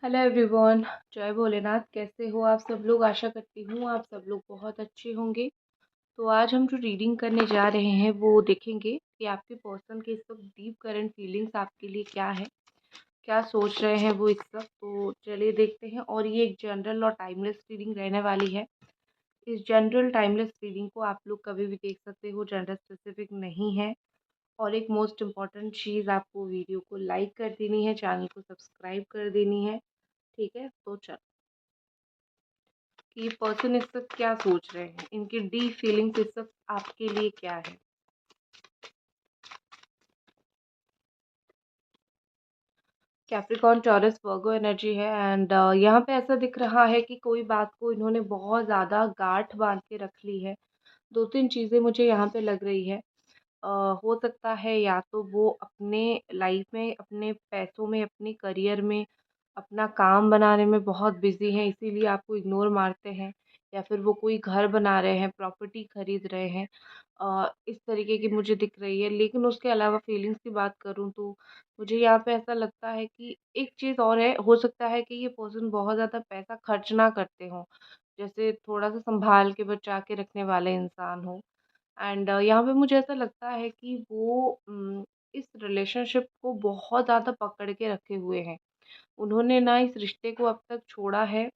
Hello everyone. जय भोलेनाथ। कैसे हो आप सब लोग? आशा करती हूँ आप सब लोग बहुत अच्छे होंगे। तो आज हम जो रीडिंग करने जा रहे हैं वो देखेंगे कि आपके पर्सन के इस वक्त डीप करंट फीलिंग्स आपके लिए क्या है, क्या सोच रहे हैं वो इस वक्त। तो चलिए देखते हैं। और ये एक जनरल और टाइमलेस रीडिंग रहने वाली है। इस जनरल टाइमलेस रीडिंग को आप लोग कभी भी देख सकते हो, जेंडर स्पेसिफिक नहीं है। और एक मोस्ट इम्पॉर्टेंट चीज़, आपको वीडियो को लाइक कर देनी है, चैनल को सब्सक्राइब कर देनी है। ठीक है, तो चलो कि ये पर्सन इस वक्त क्या सोच रहे हैं, इनकी डीप फीलिंग्स इस वक्त आपके लिए क्या है। कैप्रिकॉर्न, टॉरस, वर्गो एनर्जी है। एंड यहाँ पे ऐसा दिख रहा है कि कोई बात को इन्होंने बहुत ज़्यादा गांठ बांध के रख ली है। दो तीन चीज़ें मुझे यहाँ पे लग रही है। हो सकता है या तो वो अपने लाइफ में, अपने पैसों में, अपने करियर में, अपना काम बनाने में बहुत बिजी हैं, इसीलिए आपको इग्नोर मारते हैं। या फिर वो कोई घर बना रहे हैं, प्रॉपर्टी खरीद रहे हैं। इस तरीके की मुझे दिख रही है। लेकिन उसके अलावा फीलिंग्स की बात करूँ तो मुझे यहाँ पे ऐसा लगता है कि एक चीज़ और है। हो सकता है कि ये पर्सन बहुत ज़्यादा पैसा खर्च ना करते हों, जैसे थोड़ा सा संभाल के बचा के रखने वाले इंसान हो। एंड यहाँ पे मुझे ऐसा लगता है कि वो इस रिलेशनशिप को बहुत ज़्यादा पकड़ के रखे हुए हैं। उन्होंने ना इस रिश्ते को अब तक छोड़ा है,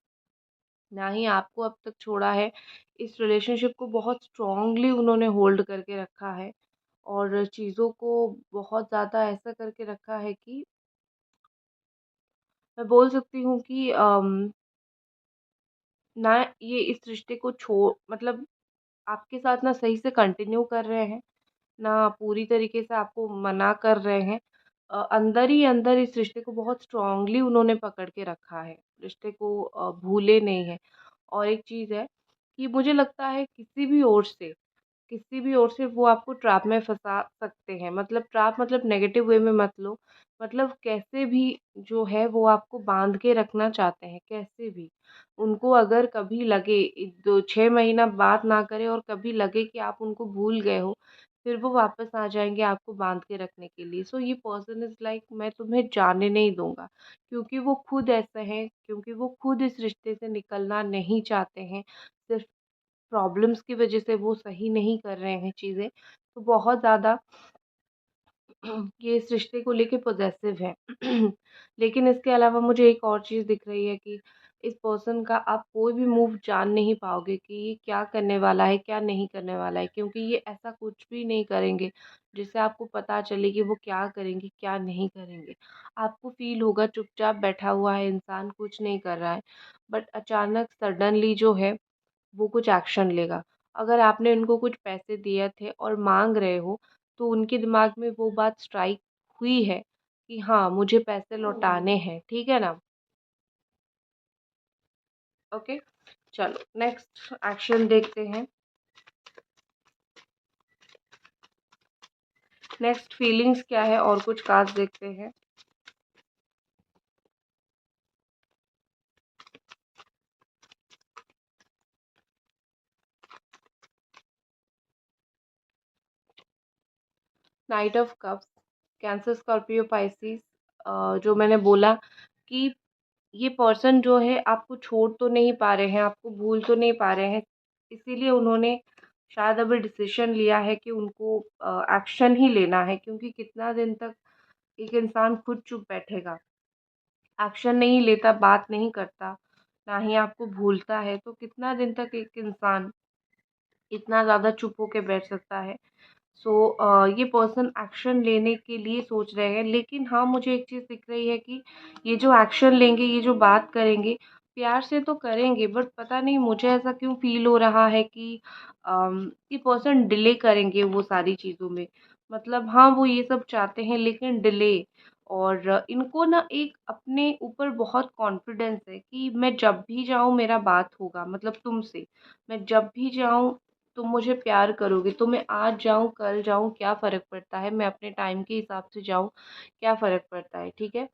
ना ही आपको अब तक छोड़ा है। इस रिलेशनशिप को बहुत स्ट्रॉन्गली उन्होंने होल्ड करके रखा है। और चीज़ों को बहुत ज़्यादा ऐसा करके रखा है कि मैं बोल सकती हूँ कि ना ये इस रिश्ते को छोड़, मतलब आपके साथ ना सही से कंटिन्यू कर रहे हैं, ना पूरी तरीके से आपको मना कर रहे हैं। अंदर ही अंदर इस रिश्ते को बहुत स्ट्रॉन्गली उन्होंने पकड़ के रखा है, रिश्ते को भूले नहीं हैं। और एक चीज़ है कि मुझे लगता है किसी भी ओर से वो आपको ट्रैप में फँसा सकते हैं। मतलब ट्रैप मतलब नेगेटिव वे में मत लो। मतलब कैसे भी जो है वो आपको बाँध के रखना चाहते हैं, कैसे भी। उनको अगर कभी लगे 2-6 महीना बात ना करें और कभी लगे कि आप उनको भूल गए हो, फिर वो वापस आ जाएँगे आपको बाँध के रखने के लिए। सो ये पर्सन इज़ लाइक, मैं तुम्हें जाने नहीं दूँगा। क्योंकि वो खुद ऐसे हैं, क्योंकि वो खुद इस रिश्ते से निकलना नहीं चाहते हैं। सिर्फ़ प्रॉब्लम्स की वजह से वो सही नहीं कर रहे हैं चीज़ें। तो बहुत ज़्यादा ये इस रिश्ते को लेके पॉसेसिव है। लेकिन इसके अलावा मुझे एक और चीज़ दिख रही है कि इस पर्सन का आप कोई भी मूव जान नहीं पाओगे कि ये क्या करने वाला है, क्या नहीं करने वाला है। क्योंकि ये ऐसा कुछ भी नहीं करेंगे जिससे आपको पता चले कि वो क्या करेंगे, क्या नहीं करेंगे। आपको फ़ील होगा चुपचाप बैठा हुआ है इंसान, कुछ नहीं कर रहा है। बट अचानक सडनली जो है वो कुछ एक्शन लेगा। अगर आपने उनको कुछ पैसे दिए थे और माँग रहे हो, तो उनके दिमाग में वो बात स्ट्राइक हुई है कि हाँ, मुझे पैसे लौटाने हैं, ठीक है ना? ओके, चलो नेक्स्ट एक्शन देखते हैं। नेक्स्ट फीलिंग्स क्या है और कुछ कार्ड्स देखते हैं। Night of cups, cancer, Scorpio, Pisces. जो मैंने बोला कि ये पर्सन जो है आपको छोड़ तो नहीं पा रहे हैं, आपको भूल तो नहीं पा रहे हैं। इसीलिए उन्होंने शायद अभी डिसीजन लिया है कि उनको एक्शन ही लेना है। क्योंकि कितना दिन तक एक इंसान खुद चुप बैठेगा, एक्शन नहीं लेता, बात नहीं करता, ना ही आपको भूलता है, तो कितना दिन तक एक इंसान इतना ज़्यादा चुप होके बैठ सकता है। सो ये पर्सन एक्शन लेने के लिए सोच रहे हैं। लेकिन हाँ, मुझे एक चीज़ दिख रही है कि ये जो एक्शन लेंगे, ये जो बात करेंगे, प्यार से तो करेंगे। बट पता नहीं मुझे ऐसा क्यों फ़ील हो रहा है कि ये पर्सन डिले करेंगे वो सारी चीज़ों में। मतलब हाँ, वो ये सब चाहते हैं लेकिन डिले। और इनको ना एक अपने ऊपर बहुत कॉन्फिडेंस है कि मैं जब भी जाऊँ मेरा बात होगा, मतलब तुमसे। मैं जब भी जाऊँ तुम मुझे प्यार करोगे, तो मैं आज जाऊँ, कल जाऊँ, क्या फ़र्क पड़ता है? मैं अपने टाइम के हिसाब से जाऊँ, क्या फ़र्क पड़ता है, ठीक है?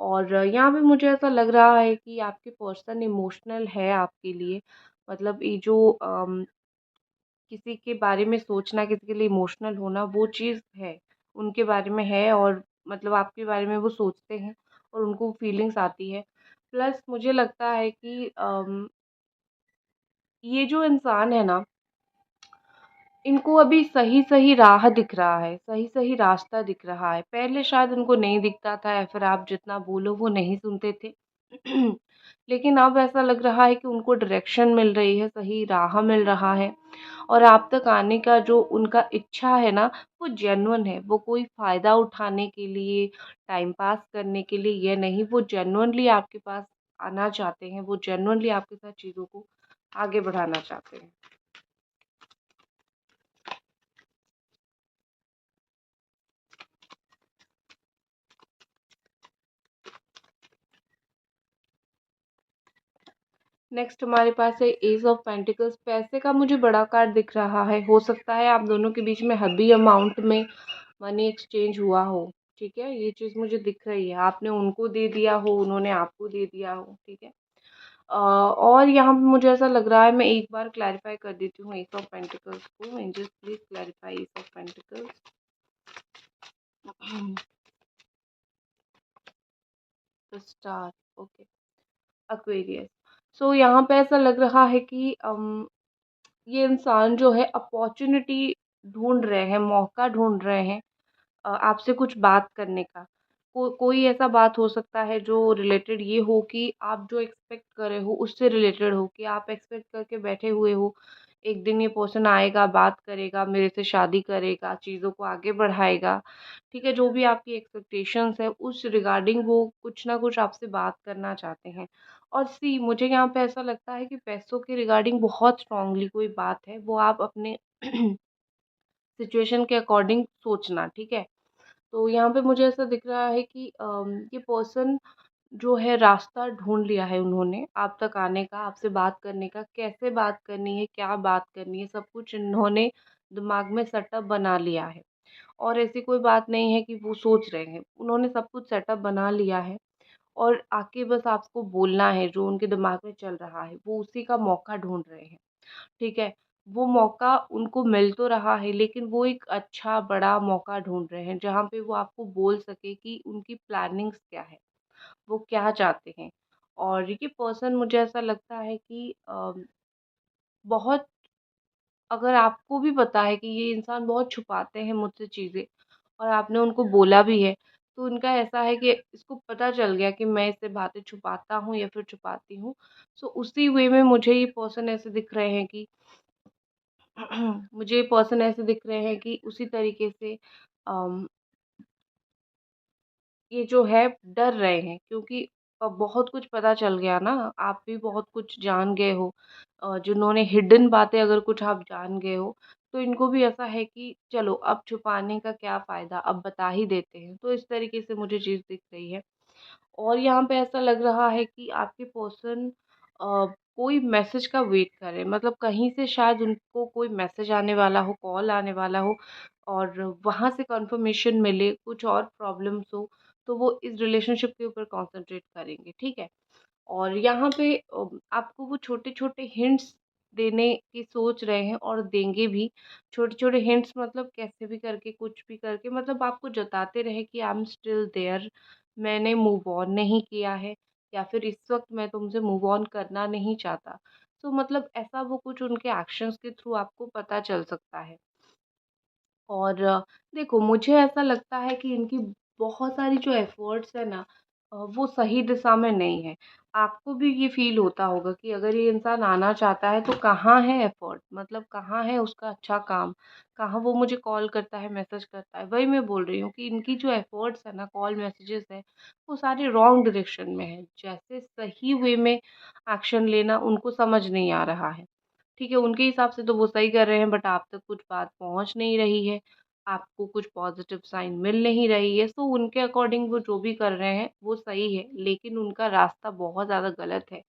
और यहाँ पे मुझे ऐसा लग रहा है कि आपके पर्सन इमोशनल है आपके लिए। मतलब ये जो किसी के बारे में सोचना, किसी के लिए इमोशनल होना, वो चीज़ है, उनके बारे में है। और मतलब आपके बारे में वो सोचते हैं और उनको फीलिंग्स आती है। प्लस मुझे लगता है कि ये जो इंसान है ना, इनको अभी सही-सही राह दिख रहा है, सही-सही रास्ता दिख रहा है। पहले शायद उनको नहीं दिखता था या फिर आप जितना बोलो वो नहीं सुनते थे। लेकिन अब ऐसा लग रहा है कि उनको डायरेक्शन मिल रही है, सही राह मिल रहा है और आप तक आने का जो उनका इच्छा है ना, वो जेन्युइन है। वो कोई फ़ायदा उठाने के लिए, टाइम पास करने के लिए ये नहीं, वो जेन्युइनली आपके पास आना चाहते हैं, वो जेन्युइनली आपके साथ चीज़ों को आगे बढ़ाना चाहते हैं। नेक्स्ट हमारे पास है एज ऑफ पेंटिकल्स। पैसे का मुझे बड़ा कार्ड दिख रहा है। हो सकता है आप दोनों के बीच में हैवी अमाउंट में मनी एक्सचेंज हुआ हो। ठीक है, ये चीज़ मुझे दिख रही है। आपने उनको दे दिया हो, उन्होंने आपको दे दिया हो। ठीक है। और यहाँ पे मुझे ऐसा लग रहा है, मैं एक बार क्लैरिफाई कर देती हूँ एस ऑफ पेंटिकल्स को। Angels please clarify ace of pentacles. The star, okay, Aquarius. So यहाँ पे ऐसा लग रहा है कि ये इंसान जो है अपॉर्चुनिटी ढूंढ रहे हैं, मौका ढूंढ रहे हैं आपसे कुछ बात करने का। कोई ऐसा बात हो सकता है जो रिलेटेड ये हो कि आप जो एक्सपेक्ट कर रहे हो उससे रिलेटेड हो, कि आप एक्सपेक्ट करके बैठे हुए हो एक दिन ये पर्सन आएगा, बात करेगा, मेरे से शादी करेगा, चीज़ों को आगे बढ़ाएगा। ठीक है, जो भी आपकी एक्सपेक्टेशंस है उस रिगार्डिंग वो कुछ ना कुछ आपसे बात करना चाहते हैं। और सी मुझे यहाँ पे ऐसा लगता है कि पैसों के रिगार्डिंग बहुत स्ट्रांगली कोई बात है, वो आप अपने सिचुएशन के अकॉर्डिंग सोचना। ठीक है। तो यहाँ पे मुझे ऐसा दिख रहा है कि ये पर्सन जो है रास्ता ढूँढ लिया है उन्होंने आप तक आने का, आपसे बात करने का, कैसे बात करनी है, क्या बात करनी है, सब कुछ इन्होंने दिमाग में सेटअप बना लिया है। और ऐसी कोई बात नहीं है कि वो सोच रहे हैं, उन्होंने सब कुछ सेटअप बना लिया है और आके बस आपको बोलना है जो उनके दिमाग में चल रहा है, वो उसी का मौका ढूँढ रहे हैं। ठीक है? वो मौका उनको मिल तो रहा है, लेकिन वो एक अच्छा बड़ा मौका ढूँढ रहे हैं, जहाँ पे वो आपको बोल सके कि उनकी प्लानिंग्स क्या है, वो क्या चाहते हैं। और ये पर्सन मुझे ऐसा लगता है कि बहुत, अगर आपको भी पता है कि ये इंसान बहुत छुपाते हैं मुझसे चीज़ें और आपने उनको बोला भी है, तो उनका ऐसा है कि इसको पता चल गया कि मैं इससे बातें छुपाता हूँ या फिर छुपाती हूँ। सो उसी वे में मुझे ये पर्सन ऐसे दिख रहे हैं कि मुझे ये पर्सन ऐसे दिख रहे हैं कि उसी तरीके से अम, ये जो है डर रहे हैं, क्योंकि बहुत कुछ पता चल गया ना, आप भी बहुत कुछ जान गए हो। जिन्होंने हिडन बातें अगर कुछ आप जान गए हो, तो इनको भी ऐसा है कि चलो अब छुपाने का क्या फ़ायदा, अब बता ही देते हैं। तो इस तरीके से मुझे चीज़ दिख रही है। और यहाँ पे ऐसा लग रहा है कि आपके पर्सन कोई मैसेज का वेट कर रहे हैं, मतलब कहीं से शायद उनको कोई मैसेज आने वाला हो, कॉल आने वाला हो और वहाँ से कंफर्मेशन मिले, कुछ और प्रॉब्लम्स हो, तो वो इस रिलेशनशिप के ऊपर कॉन्संट्रेट करेंगे। ठीक है। और यहाँ पे आपको वो छोटे-छोटे हिंट्स देने की सोच रहे हैं और देंगे भी। छोटे-छोटे हिंट्स मतलब कैसे भी करके, कुछ भी करके, मतलब आपको जताते रहे कि आई एम स्टिल देयर, मैंने मूव ऑन नहीं किया है या फिर इस वक़्त मैं तुमसे मूव ऑन करना नहीं चाहता। तो मतलब ऐसा वो कुछ उनके एक्शंस के थ्रू आपको पता चल सकता है। और देखो मुझे ऐसा लगता है कि इनकी बहुत सारी जो एफ़र्ट्स है ना, वो सही दिशा में नहीं है। आपको भी ये फ़ील होता होगा कि अगर ये इंसान आना चाहता है तो कहाँ है एफ़र्ट, मतलब कहाँ है उसका अच्छा काम? कहाँ वो मुझे कॉल करता है, मैसेज करता है? वही मैं बोल रही हूँ कि इनकी जो एफ़र्ट्स है ना, कॉल मैसेजेस हैं, वो सारे रॉन्ग डायरेक्शन में हैं। जैसे सही वे में एक्शन लेना उनको समझ नहीं आ रहा है। ठीक है, उनके हिसाब से तो वो सही कर रहे हैं, बट आप तक कुछ बात पहुँच नहीं रही है, आपको कुछ पॉज़िटिव साइन मिल नहीं रही है, सो उनके अकॉर्डिंग वो जो भी कर रहे हैं वो सही है, लेकिन उनका रास्ता बहुत ज़्यादा गलत है।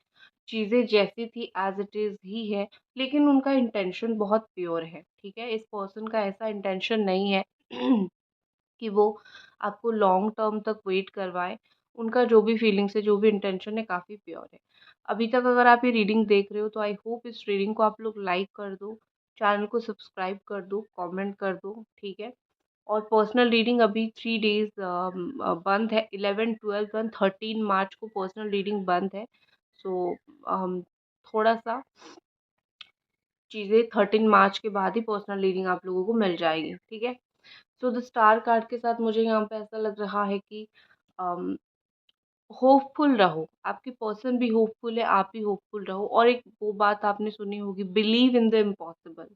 चीज़ें जैसी थी एज़ इट इज़ ही है, लेकिन उनका इंटेंशन बहुत प्योर है। ठीक है, इस पर्सन का ऐसा इंटेंशन नहीं है कि वो आपको लॉन्ग टर्म तक वेट करवाएँ। उनका जो भी फीलिंग्स है, जो भी इंटेंशन है, काफ़ी प्योर है। अभी तक अगर आप ये रीडिंग देख रहे हो तो आई होप इस रीडिंग को आप लोग लाइक कर दो, चैनल को सब्सक्राइब कर दो, कमेंट कर दो, ठीक है? और पर्सनल रीडिंग अभी 3 डेज़ बंद है। 11, 12 और 13 मार्च को पर्सनल रीडिंग बंद है। सो थोड़ा सा चीज़ें 13 मार्च के बाद ही पर्सनल रीडिंग आप लोगों को मिल जाएगी, ठीक है। सो द स्टार कार्ड के साथ मुझे यहाँ पे ऐसा लग रहा है कि होपफुल रहो, आपकी पर्सन भी होपफुल है, आप भी होपफुल रहो। और एक वो बात आपने सुनी होगी, बिलीव इन द इम्पॉसिबल।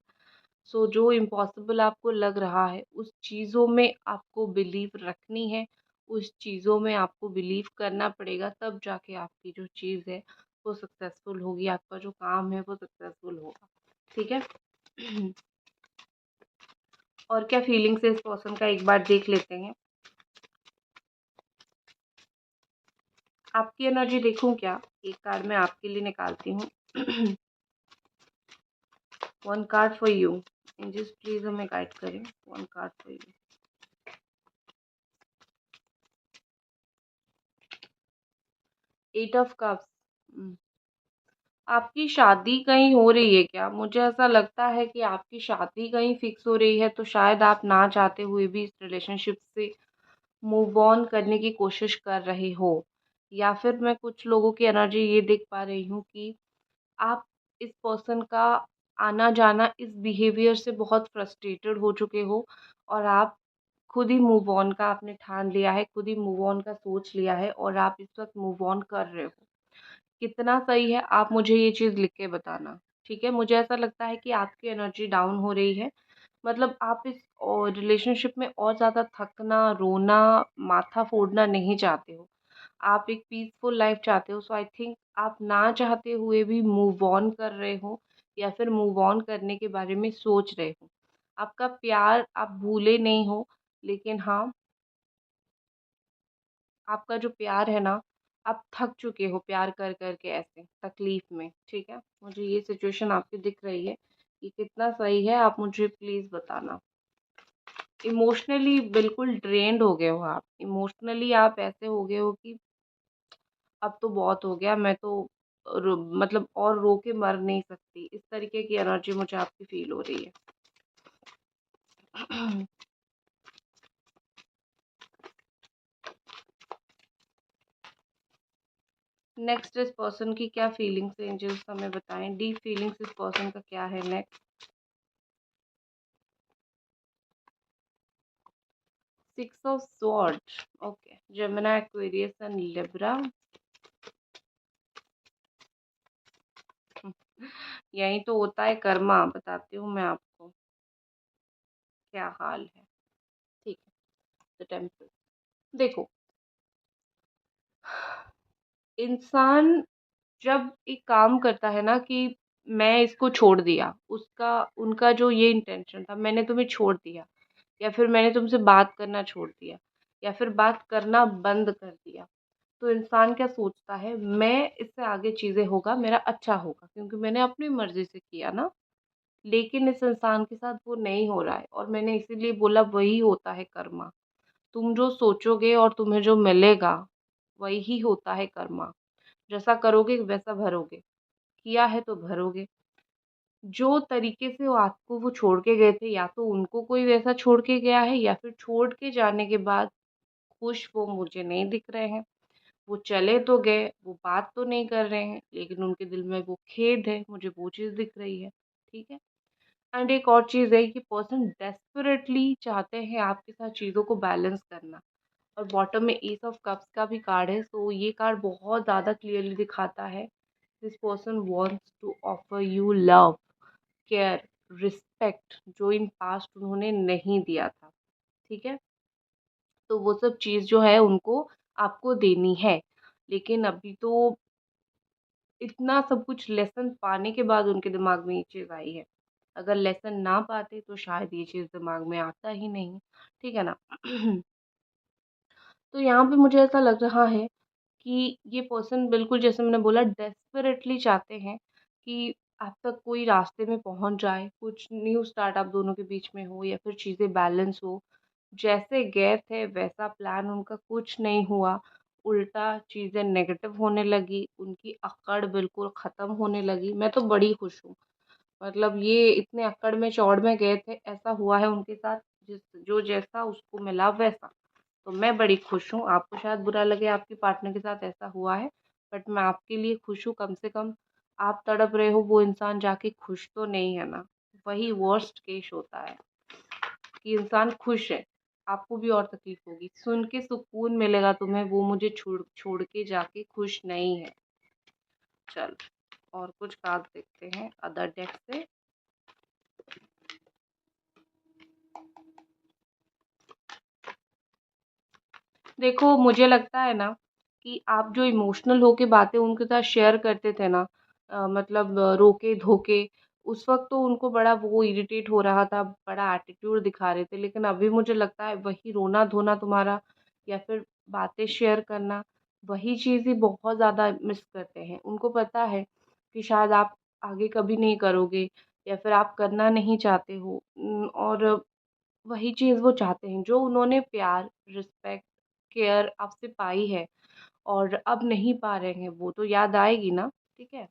सो जो इम्पॉसिबल आपको लग रहा है उस चीज़ों में आपको बिलीव रखनी है, उस चीज़ों में आपको बिलीव करना पड़ेगा, तब जाके आपकी जो चीज़ है वो सक्सेसफुल होगी, आपका जो काम है वो सक्सेसफुल होगा, ठीक है। और क्या फीलिंग्स है इस पर्सन का, एक बार देख लेते हैं। आपकी एनर्जी देखूं क्या, एक कार्ड मैं आपके लिए निकालती हूँ। One card for you, angels please हमें गाइड करें। One card for you. Eight of cups. आपकी शादी कहीं हो रही है क्या? मुझे ऐसा लगता है कि आपकी शादी कहीं फिक्स हो रही है, तो शायद आप ना चाहते हुए भी इस रिलेशनशिप से मूव ऑन करने की कोशिश कर रहे हो। या फिर मैं कुछ लोगों की एनर्जी ये देख पा रही हूँ कि आप इस पर्सन का आना जाना, इस बिहेवियर से बहुत फ्रस्ट्रेटेड हो चुके हो, और आप खुद ही मूव ऑन का आपने ठान लिया है, खुद ही मूव ऑन का सोच लिया है, और आप इस वक्त मूव ऑन कर रहे हो। कितना सही है, आप मुझे ये चीज़ लिख के बताना, ठीक है। मुझे ऐसा लगता है कि आपकी एनर्जी डाउन हो रही है, मतलब आप इस रिलेशनशिप में और ज़्यादा थकना, रोना, माथा फोड़ना नहीं चाहते हो। आप एक पीसफुल लाइफ चाहते हो। सो आई थिंक आप ना चाहते हुए भी मूव ऑन कर रहे हो, या फिर मूव ऑन करने के बारे में सोच रहे हो। आपका प्यार आप भूले नहीं हो, लेकिन हाँ, आपका जो प्यार है ना, आप थक चुके हो प्यार कर कर के ऐसे तकलीफ में, ठीक है। मुझे ये सिचुएशन आपकी दिख रही है कि कितना सही है, आप मुझे प्लीज़ बताना। इमोशनली बिल्कुल ड्रेन्ड हो गए हो आप, इमोशनली आप ऐसे हो गए हो कि अब तो बहुत हो गया, मैं तो मतलब और रो के मर नहीं सकती, इस तरीके की एनर्जी मुझे आपकी फील हो रही है। नेक्स्ट इस पर्सन की क्या फीलिंग्स है, एंजल्स हमें बताएं। डीप फीलिंग्स इस पर्सन का क्या है next. 6 of sword, okay. Gemini, Aquarius and Libra. यही तो होता है कर्मा, बताती हूँ मैं आपको क्या हाल है, ठीक है। द टेम्पल, देखो, इंसान जब एक काम करता है ना कि मैं इसको छोड़ दिया, उसका उनका जो ये इंटेंशन था, मैंने तुम्हें छोड़ दिया, या फिर मैंने तुमसे बात करना छोड़ दिया, या फिर बात करना बंद कर दिया, तो इंसान क्या सोचता है, मैं इससे आगे चीज़ें होगा मेरा अच्छा होगा, क्योंकि मैंने अपनी मर्ज़ी से किया ना। लेकिन इस इंसान के साथ वो नहीं हो रहा है, और मैंने इसीलिए बोला वही होता है कर्मा। तुम जो सोचोगे और तुम्हें जो मिलेगा, वही होता है कर्मा। जैसा करोगे वैसा भरोगे, किया है तो भरोगे। जो तरीके से वो आपको वो छोड़ के गए थे, या तो उनको कोई वैसा छोड़ के गया है, या फिर छोड़ के जाने के बाद खुश वो मुझे नहीं दिख रहे हैं। वो चले तो गए, वो बात तो नहीं कर रहे हैं, लेकिन उनके दिल में वो खेद है, मुझे वो चीज़ दिख रही है, ठीक है। एंड एक और चीज़ है कि पर्सन डेस्परेटली चाहते हैं आपके साथ चीज़ों को बैलेंस करना। और बॉटम में एस ऑफ कप्स का भी कार्ड है, सो ये कार्ड बहुत ज़्यादा क्लियरली दिखाता है this person wants to offer you love, care, respect, जो इन पास्ट उन्होंने नहीं दिया था, ठीक है। तो वो सब चीज़ जो है उनको आपको देनी है, लेकिन अभी तो इतना सब कुछ लेसन पाने के बाद उनके दिमाग में ये चीज़ आई है। अगर लेसन ना पाते तो शायद ये चीज़ दिमाग में आता ही नहीं, ठीक है ना। तो यहाँ पे मुझे ऐसा लग रहा है कि ये पर्सन बिल्कुल, जैसे मैंने बोला, डेस्परेटली चाहते हैं कि आप तक कोई रास्ते में पहुँच जाए, कुछ न्यू स्टार्ट आप दोनों के बीच में हो, या फिर चीज़ें बैलेंस हो। जैसे गए थे वैसा प्लान उनका कुछ नहीं हुआ, उल्टा चीज़ें नेगेटिव होने लगी, उनकी अकड़ बिल्कुल ख़त्म होने लगी। मैं तो बड़ी खुश हूँ, मतलब ये इतने अक्कड़ में चौड़ में गए थे, ऐसा हुआ है उनके साथ, जो जैसा उसको मिला वैसा। तो मैं बड़ी खुश हूँ। आपको शायद बुरा लगे आपके पार्टनर के साथ ऐसा हुआ है, बट मैं आपके लिए खुश हूँ। कम से कम आप तड़प रहे हो, वो इंसान जाके खुश तो नहीं है ना। वही वर्स्ट केस होता है कि इंसान खुश है, आपको भी और तकलीफ होगी। सुन के सुकून मिलेगा तुम्हें, वो मुझे छोड़ छोड़ के जाके खुश नहीं है। चल, और कुछ कार्ड देखते हैं अदर डेक से। देखो, मुझे लगता है ना कि आप जो इमोशनल होके बातें उनके साथ शेयर करते थे ना, मतलब रोके धोके, उस वक्त तो उनको बड़ा वो इरिटेट हो रहा था, बड़ा एटीट्यूड दिखा रहे थे। लेकिन अभी मुझे लगता है वही रोना धोना तुम्हारा, या फिर बातें शेयर करना, वही चीज़ ही बहुत ज़्यादा मिस करते हैं। उनको पता है कि शायद आप आगे कभी नहीं करोगे, या फिर आप करना नहीं चाहते हो। और वही चीज़ वो चाहते हैं, जो उन्होंने प्यार, रिस्पेक्ट, केयर आपसे पाई है और अब नहीं पा रहे हैं, वो तो याद आएगी ना। ठीक है।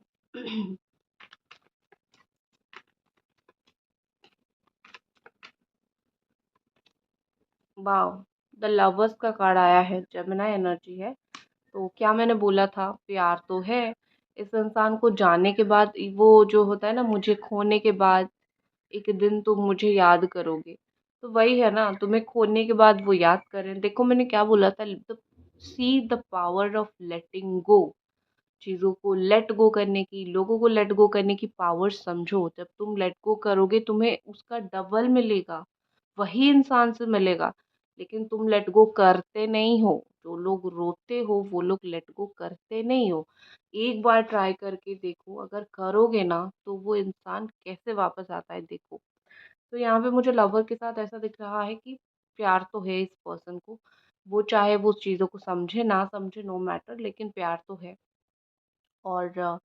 वाओ, द लवर्स का कार्ड आया है, जेमिनी एनर्जी है। तो क्या मैंने बोला था, प्यार तो है। इस इंसान को जाने के बाद वो जो होता है ना, मुझे खोने के बाद एक दिन तुम मुझे याद करोगे, तो वही है ना, तुम्हें खोने के बाद वो याद करें। देखो मैंने क्या बोला था, see the power of letting go. चीज़ों को लेट गो करने की, लोगों को लेट गो करने की पावर समझो। जब तुम लेट गो करोगे, तुम्हें उसका डबल मिलेगा, वही इंसान से मिलेगा। लेकिन तुम लेट गो करते नहीं हो। जो लोग रोते हो, वो लोग लेट गो करते नहीं हो। एक बार ट्राई करके देखो, अगर करोगे ना तो वो इंसान कैसे वापस आता है, देखो। तो यहाँ पे मुझे लवर के साथ ऐसा दिख रहा है कि प्यार तो है इस पर्सन को। वो चाहे वो चीज़ों को समझे ना समझे, नो मैटर, लेकिन प्यार तो है। और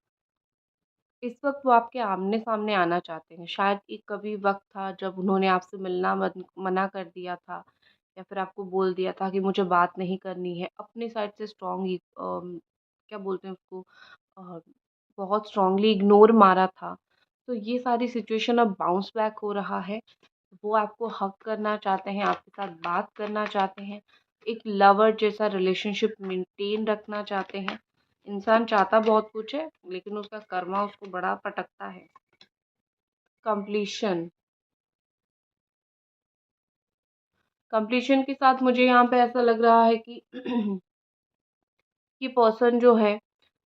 इस वक़्त वो आपके आमने-सामने आना चाहते हैं। शायद एक कभी वक़्त था जब उन्होंने आपसे मिलना मना कर दिया था, या फिर आपको बोल दिया था कि मुझे बात नहीं करनी है। अपने साइड से क्या बोलते हैं उसको, अ, बहुत स्ट्रॉन्गली इग्नोर मारा था। तो ये सारी सिचुएशन अब बाउंस बैक हो रहा है। वो आपको हग करना चाहते हैं, आपके साथ बात करना चाहते हैं, एक लवर जैसा रिलेशनशिप मेंटेन रखना चाहते हैं। इंसान चाहता बहुत कुछ है, लेकिन उसका कर्मा उसको बड़ा पटकता है। कंप्लीशन। कंप्लीशन के साथ मुझे यहाँ पे ऐसा लग रहा है कि ये पर्सन जो है,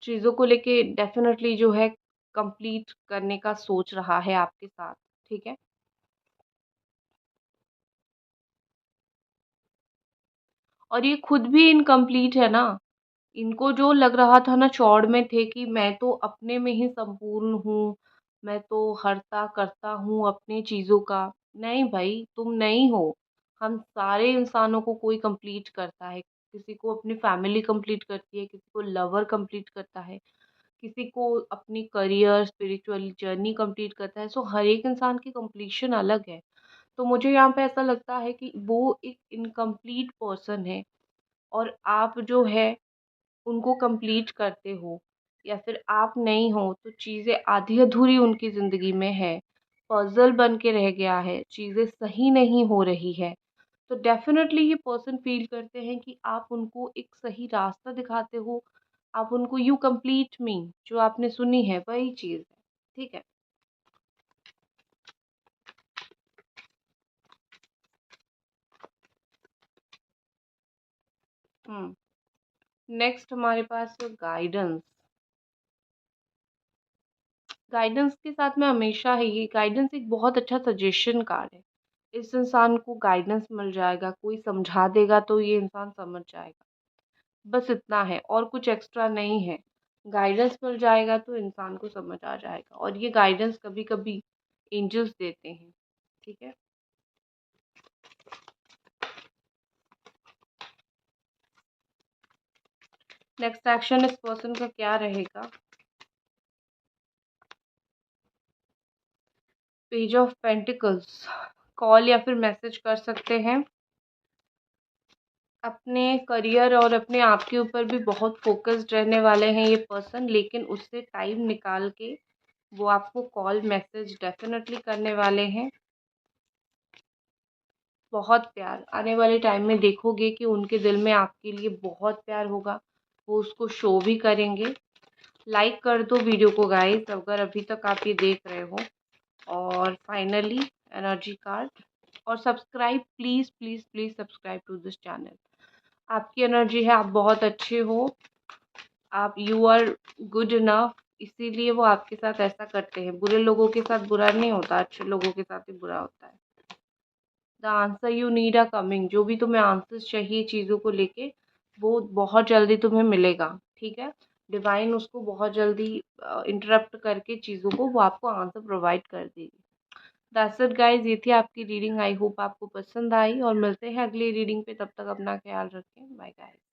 चीज़ों को लेके डेफ़िनेटली जो है कंप्लीट करने का सोच रहा है आपके साथ, ठीक है? और ये खुद भी इनकम्प्लीट है ना। इनको जो लग रहा था ना, चौड़ में थे कि मैं तो अपने में ही संपूर्ण हूँ, मैं तो हरता करता हूँ अपनी चीज़ों का। नहीं भाई, तुम नहीं हो। हम सारे इंसानों को कोई कंप्लीट करता है। किसी को अपनी फैमिली कंप्लीट करती है, किसी को लवर कंप्लीट करता है, किसी को अपनी करियर, स्पिरिचुअल जर्नी कंप्लीट करता है। सो हर एक इंसान की कंप्लीशन अलग है। तो मुझे यहाँ पे ऐसा लगता है कि वो एक इनकम्प्लीट पर्सन है, और आप जो है उनको कंप्लीट करते हो, या फिर आप नहीं हो तो चीज़ें आधी अधूरी उनकी ज़िंदगी में है, पज़ल बन के रह गया है, चीज़ें सही नहीं हो रही है। तो डेफ़िनेटली ये पर्सन फ़ील करते हैं कि आप उनको एक सही रास्ता दिखाते हो, आप उनको यू कंप्लीट मी, जो आपने सुनी है वही चीज़ है। ठीक है? हुँ। नेक्स्ट हमारे पास गाइडेंस। गाइडेंस के साथ में हमेशा है, ये गाइडेंस एक बहुत अच्छा सजेशन कार्ड है। इस इंसान को गाइडेंस मिल जाएगा, कोई समझा देगा तो ये इंसान समझ जाएगा। बस इतना है, और कुछ एक्स्ट्रा नहीं है। गाइडेंस मिल जाएगा तो इंसान को समझ आ जाएगा, और ये गाइडेंस कभी-कभी एंजल्स देते हैं। ठीक है? नेक्स्ट एक्शन इस पर्सन का क्या रहेगा? Page of pentacles. कॉल या फिर मैसेज कर सकते हैं। अपने करियर और अपने आप के ऊपर भी बहुत फ़ोकस्ड रहने वाले हैं ये पर्सन, लेकिन उससे टाइम निकाल के वो आपको कॉल मैसेज डेफ़िनेटली करने वाले हैं। बहुत प्यार आने वाले टाइम में देखोगे कि उनके दिल में आपके लिए बहुत प्यार होगा, वो उसको शो भी करेंगे। लाइक कर दो वीडियो को गाइस अगर अभी तक आप ये देख रहे हो। और फाइनली एनर्जी कार्ड और subscribe, please please please subscribe to this channel. आपकी एनर्जी है, आप बहुत अच्छे हो, आप यू आर गुड इनफ, इसीलिए वो आपके साथ ऐसा करते हैं। बुरे लोगों के साथ बुरा नहीं होता, अच्छे लोगों के साथ ही बुरा होता है। The answer you need are coming, जो भी तुम्हें आंसर्स चाहिए चीज़ों को लेके वो बहुत जल्दी तुम्हें मिलेगा, ठीक है। डिवाइन उसको बहुत जल्दी इंटरप्ट करके चीज़ों को वो आपको आंसर प्रोवाइड कर देगी। दैट्स इट गाइस, ये थी आपकी रीडिंग। आई होप आपको पसंद आई और मिलते हैं अगली रीडिंग पे। तब तक अपना ख्याल रखें। Bye guys.